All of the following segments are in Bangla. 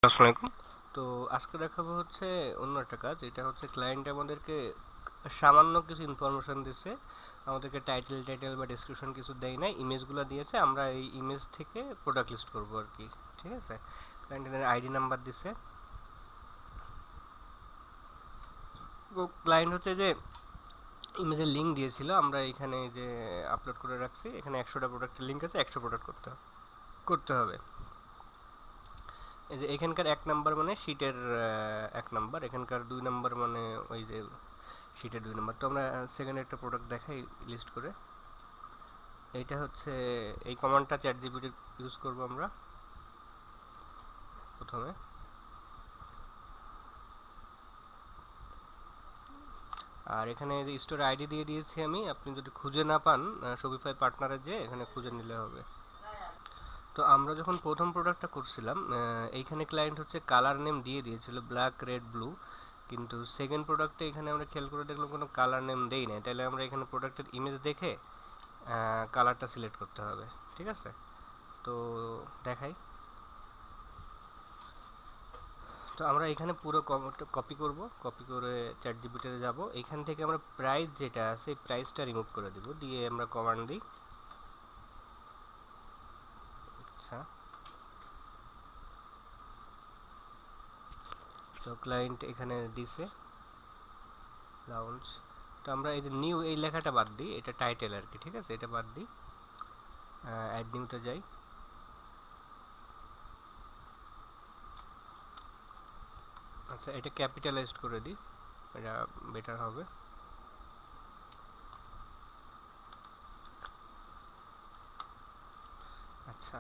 আসসালামু আলাইকুম। তো আজকে দেখাবো হচ্ছে অন্য একটা কাজ। এটা হচ্ছে ক্লায়েন্ট আমাদেরকে সামান্য কিছু ইনফরমেশন দিচ্ছে। আমাদেরকে টাইটেল বা ডেসক্রিপশন কিছু দেয় নাই, ইমেজগুলো দিয়েছে। আমরা এই ইমেজ থেকে প্রোডাক্ট লিস্ট করবো আর কি। ঠিক আছে, ক্লায়েন্টের আইডি নাম্বার দিছে। ক্লায়েন্ট হচ্ছে যে ইমেজের লিঙ্ক দিয়েছিল, আমরা এখানে যে আপলোড করে রাখছি। এখানে 100টা প্রোডাক্টের লিঙ্ক আছে, 100 প্রোডাক্ট করতে হবে। এই যে এখানকার 1 নাম্বার মানে শিটের 1 নাম্বার, এখানকার 2 নাম্বার মানে ওই যে শিটের 2 নাম্বার। তো আমরা সেকেন্ড একটা প্রোডাক্ট দেখাই লিস্ট করে। এইটা হচ্ছে এই কমান্ডটা চ্যাট জিপিটি ইউজ করব আমরা প্রথমে। আর এখানে যে স্টোর আইডি দিয়ে দিয়েছি আমি, আপনি যদি খুঁজে না পান শপিফাই পার্টনারে যে এখানে খুঁজে নিলে হবে। তো আমরা যখন প্রথম প্রোডাক্টটা করছিলাম, এইখানে ক্লায়েন্ট হচ্ছে কালার নেম দিয়ে দিয়েছিল ব্ল্যাক রেড ব্লু, কিন্তু সেকেন্ড প্রোডাক্টে এখানে আমরা খেয়াল করে দেখলাম কোনো কালার নেম দেই নাই। তাহলে আমরা এখানে প্রোডাক্টের ইমেজ দেখে কালারটা সিলেক্ট করতে হবে। ঠিক আছে, তো দেখাই। তো আমরা এখানে পুরো কপি করব, কপি করে চ্যাট জিপিটিতে যাব। এখান থেকে আমরা প্রাইস যেটা আছে এই প্রাইসটা রিমুভ করে দিব, দিয়ে আমরা কমান্ড দিই। আচ্ছা, তো ক্লায়েন্ট এখানে দিছে লাউঞ্জ। তো আমরা এই যে নিউ এই লেখাটা বাদ দিই, এটা টাইটেল আর কি। ঠিক আছে, এটা বাদ দিই, অ্যাড নিউতে যাই। আচ্ছা, এটা ক্যাপিটালাইজড করে দিই, এটা বেটার হবে। আচ্ছা,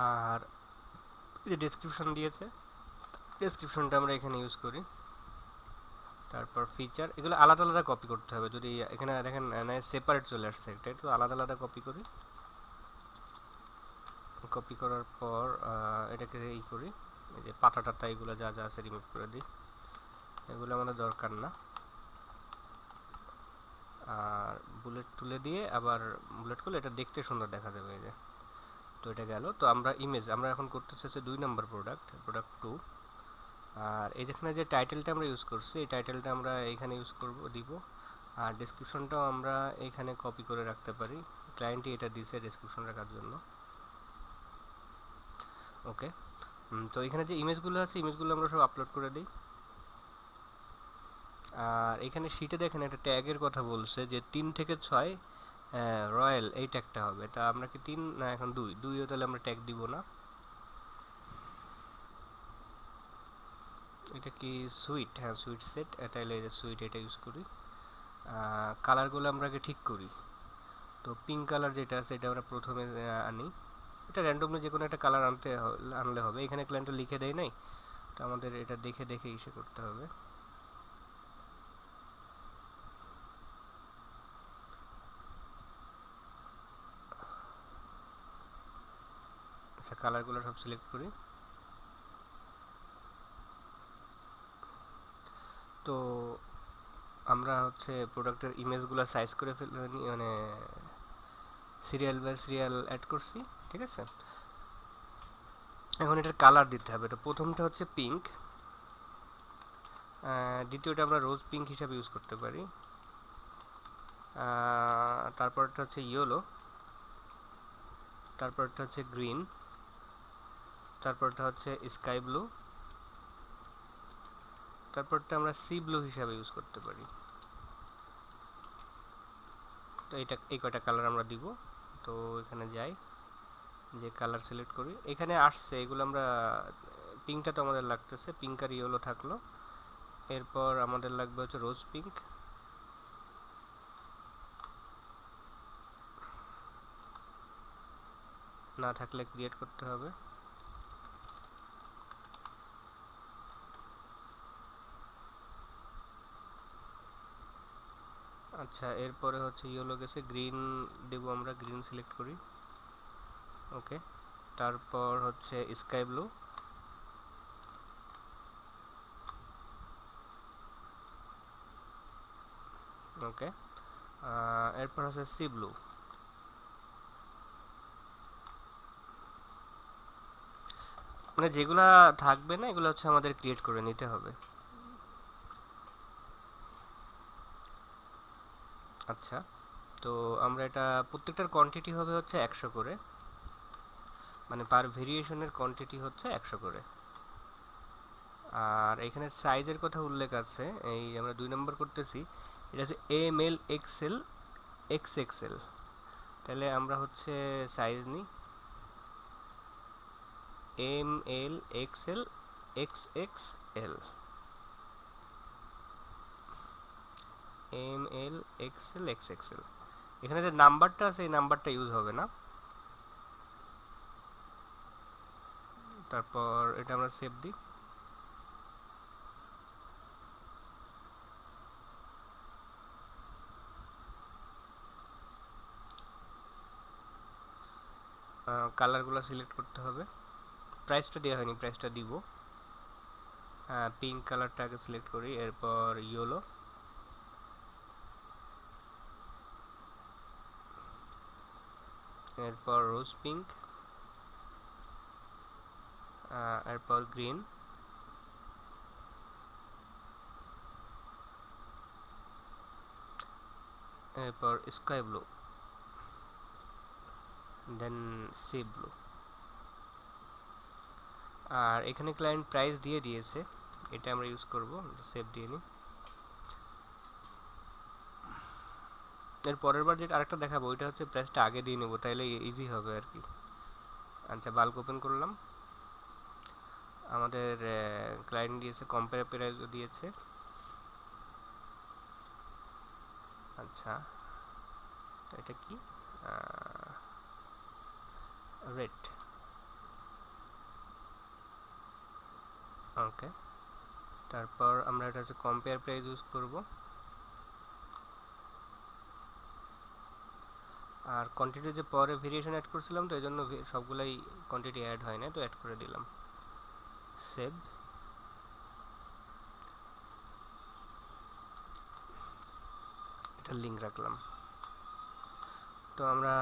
আর এই যে ডেসক্রিপশন দিয়েছে, ডেসক্রিপশনটা আমরা এখানে ইউজ করি। তারপর ফিচার, এগুলো আলাদা আলাদা কপি করতে হবে। যদি এখানে দেখেন সেপারেট চলে আসছে, এটা একটু আলাদা আলাদা কপি করি। কপি করার পর এটাকে এই করি, এই যে পাতা টাতা এগুলো যা যা আছে রিমুভ করে দিই, এগুলো আমাদের দরকার না। আর বুলেট তুলে দিয়ে আবার বুলেট করলে এটা দেখতে সুন্দর দেখা যাবে। এই যে, তো এটা গেল। তো আমরা ইমেজ আমরা এখন করতেছি হচ্ছে 2 নাম্বার প্রোডাক্ট, প্রোডাক্ট 2। আর এই যেখানে যে টাইটেলটা আমরা ইউজ করছি, এই টাইটেলটা আমরা এইখানে ইউজ করব, দিব। আর ডেসক্রিপশনটাও আমরা এইখানে কপি করে রাখতে পারি, ক্লায়েন্টই এটা দিছে ডেসক্রিপশন রাখার জন্য। ওকে, তো এখানে যে ইমেজগুলো আছে ইমেজগুলো আমরা সব আপলোড করে দিই। আর এখানে শিটে দেখেন একটা ট্যাগের কথা বলছে যে 3 থেকে 6 রয়্যাল এই ট্যাগটা হবে। তা আমরা কি 3 না এখন 2ও, তাহলে আমরা ট্যাগ দিব না। এটা কি সুইট? হ্যাঁ, সুইট সেট। তাহলে এই যে সুইট এটা ইউজ করি। কালারগুলো আমরা আগে ঠিক করি। তো পিঙ্ক কালার যেটা আছে এটা আমরা প্রথমে আনি। এটা র্যান্ডমলি যে কোনো একটা কালার আনলে হবে। এখানে ক্লায়েন্টটা লিখে দেয় নাই, তো আমাদের এটা দেখে দেখে ইসে করতে হবে। আচ্ছা, কালারগুলো সব সিলেক্ট করি। তো আমরা হচ্ছে প্রোডাক্টের ইমেজগুলো সাইজ করে মানে সিরিয়াল বাই সিরিয়াল অ্যাড করছি। ঠিক আছে, এখন এটার কালার দিতে হবে। তো প্রথমটা হচ্ছে পিঙ্ক, দ্বিতীয়টা আমরা রোজ পিঙ্ক হিসাবে ইউজ করতে পারি। তারপরটা হচ্ছে ইয়েলো, তারপরটা হচ্ছে গ্রিন, তারপরটা হচ্ছে স্কাই ব্লু, তারপরটা আমরা সি ব্লু হিসাবে ইউজ করতে পারি। তো এটা এই কয়টা কালার আমরা দিব। তো এখানে যাই, যে কালার সিলেক্ট করি, এখানে আসছে এগুলো আমরা। পিঙ্কটা তো আমাদের লাগতেছে, পিঙ্ক আর ইয়েলো থাকলো। এরপর আমাদের লাগবে হচ্ছে রোজ পিঙ্ক, না থাকলে ক্রিয়েট করতে হবে। আচ্ছা, এরপরে হচ্ছে ইয়েলো গেছে, গ্রিন দেবো আমরা, গ্রিন সিলেক্ট করি। ওকে, তারপর হচ্ছে স্কাই ব্লু। ওকে, এরপর হচ্ছে সি ব্লু। মানে যেগুলা থাকবে না এগুলো হচ্ছে আমাদের ক্রিয়েট করে নিতে হবে। আচ্ছা, তো আমরা এটা প্রত্যেকটার কোয়ান্টিটি হবে হচ্ছে 100 করে, মানে পার ভেরিয়েশনের কোয়ান্টিটি হচ্ছে 100 করে। আর এখানে সাইজের কথা উল্লেখ আছে, এই আমরা 2 নম্বর করতেছি, এটা হচ্ছে M L XL X XL. তাহলে আমরা হচ্ছে সাইজ নিই M L XL X X L, M L XL X XL. এখানে যে নাম্বারটা আছে এই নাম্বারটা ইউজ হবে না। তারপর এটা আমরা সেভ দিই। কালারগুলো সিলেক্ট করতে হবে। প্রাইসটা দেওয়া হয়নি, প্রাইসটা দিব। পিঙ্ক কালারটা আগে সিলেক্ট করি, এরপর ইয়েলো, এরপর রোজ পিঙ্ক, এরপর গ্রিন, এরপর স্কাই ব্লু, দেন সি ব্লু। আর এখানে ক্লায়েন্ট প্রাইস দিয়ে দিয়েছে, এটা আমরা ইউজ করব, সেভ দিয়ে নিই। এর পরের বার যেটা আরেকটা দেখাবো ওইটা হচ্ছে প্রাইসটা আগে দিয়ে নেবো, তাইলে ইজি হবে আর কি। আচ্ছা, বাল্ক ওপেন করলাম, আমাদের ক্লায়েন্ট দিয়েছে কম্পেয়ার প্রাইস দিয়েছে। আচ্ছা, এটা কি রেট, ওকে। তারপর আমরা এটা হচ্ছে কম্পেয়ার প্রাইস ইউজ করব। আর কোয়ান্টিটি যে পরে ভেরিয়েশন অ্যাড করছিলাম, তো এই জন্য সবগুলাই কোয়ান্টিটি অ্যাড হয় না, তো অ্যাড করে দিলাম। সেভ। এটা লিঙ্ক রাখলাম। তো আমরা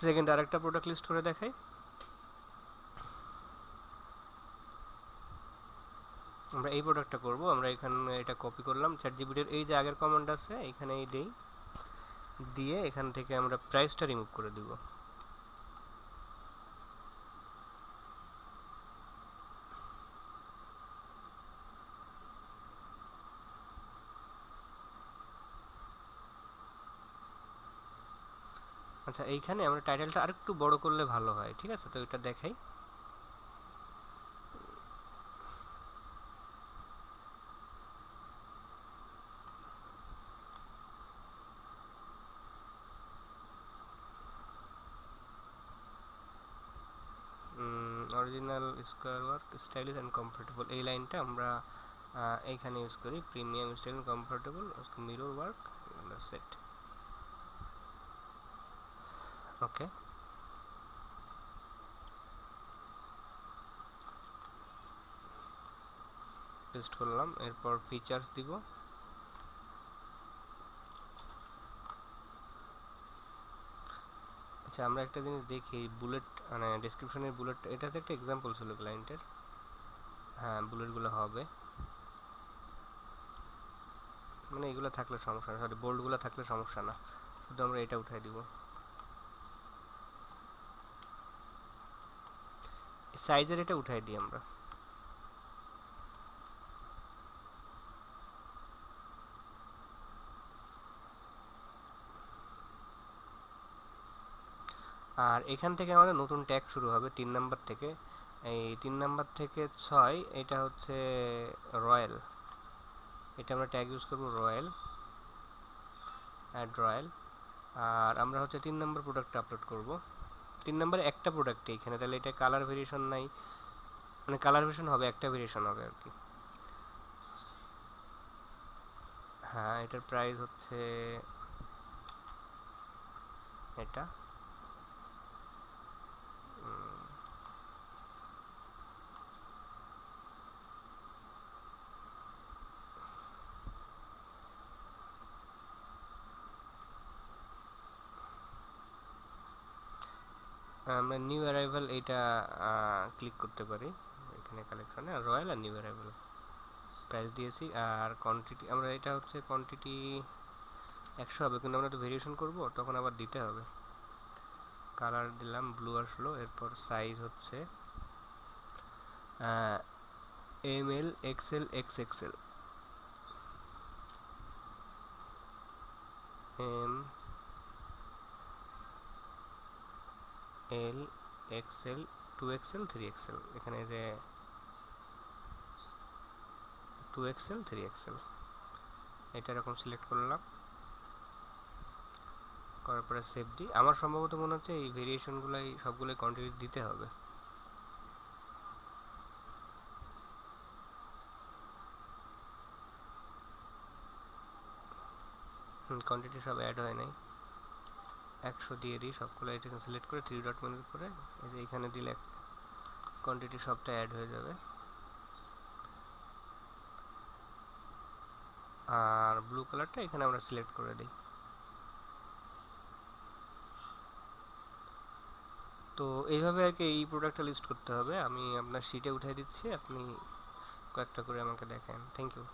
সেকেন্ড আরেকটা প্রোডাক্ট লিস্ট করে দেখাই। আমরা এই প্রোডাক্টটা করব, আমরা এখানে এটা কপি করলাম চ্যাটজিপিটির এই যে আগের কমান্ড আছে এখানেই দেই, দিয়ে এখান থেকে আমরা প্রাইসটা রিমুভ করে দিব। আচ্ছা, এইখানে আমরা টাইটেলটা আরেকটু বড় করলে ভালো হয়, ঠিক আছে? তো এটা দেখাই। Original square work stylish and comfortable, এই লাইনটা আমরা এইখানে ইউজ করি। Premium style comfortable mirror work set, okay. Paste করলাম, এরপর ফিচার্স দিব। আচ্ছা, আমরা একটা জিনিস দেখি, বুলেট মানে ডেসক্রিপশনের বুলেট, এটা হচ্ছে একটা এক্সাম্পল ছিল ক্লায়েন্টের। হ্যাঁ, বুলেটগুলো হবে, মানে এগুলো থাকলে সমস্যা না, সরি বোল্ডগুলো থাকলে সমস্যা না, শুধু আমরা এটা উঠাই দিব। সাইজের এটা উঠাই দিই আমরা। আর এখান থেকে আমাদের নতুন ট্যাগ শুরু হবে 3 নাম্বার থেকে। এই 3 নাম্বার থেকে 6, এটা হচ্ছে রয়্যাল, এটা আমরা ট্যাগ ইউজ করব রয়্যাল, অ্যাড রয়্যাল। আর আমরা হচ্ছে 3 নাম্বার প্রোডাক্টটা আপলোড করব। 3 নাম্বারে একটা প্রোডাক্টে এখানে, তাহলে এটা কালার ভেরিয়েশন নাই, মানে কালার ভেরিয়েশন হবে, একটা ভেরিয়েশন হবে আর কি। হ্যাঁ, এটার প্রাইস হচ্ছে এটা। আমরা নিউ অ্যারাইভাল এইটা ক্লিক করতে পারি এখানে কালেকশনে, আর রয়্যাল আর নিউ অ্যারাইভাল প্রাইস দিয়েছি। আর কোয়ান্টিটি আমরা এটা হচ্ছে কোয়ান্টিটি 100 হবে, কিন্তু আমরা তো ভেরিয়েশন করব তখন আবার দিতে হবে। কালার দিলাম, ব্লু আসলো। এরপর সাইজ হচ্ছে ML XL XXL, ML XL 2XL 3XL, এখানে যে 2XL 3XL এটা এরকম সিলেক্ট করলাম, করার পরে সেভ দিই। আমার সম্ভবত মনে হচ্ছে এই ভেরিয়েশনগুলাই সবগুলোই কোয়ান্টিটি দিতে হবে। কোয়ান্টিটি সব অ্যাড হয় নাই, 100 দিয়ে দিই সবগুলো। এটা সিলেক্ট করে 3 ডট মেনু করে এই যে এখানে দিলে কোয়ান্টিটি সবটা অ্যাড হয়ে যাবে। আর ব্লু কালারটা এখানে আমরা সিলেক্ট করে দিই। তো এইভাবে আর কি এই প্রোডাক্টটা লিস্ট করতে হবে। আমি আপনার শিটে উঠিয়ে দিচ্ছি, আপনি কয়েকটা করে আমাকে দেখেন। Thank you.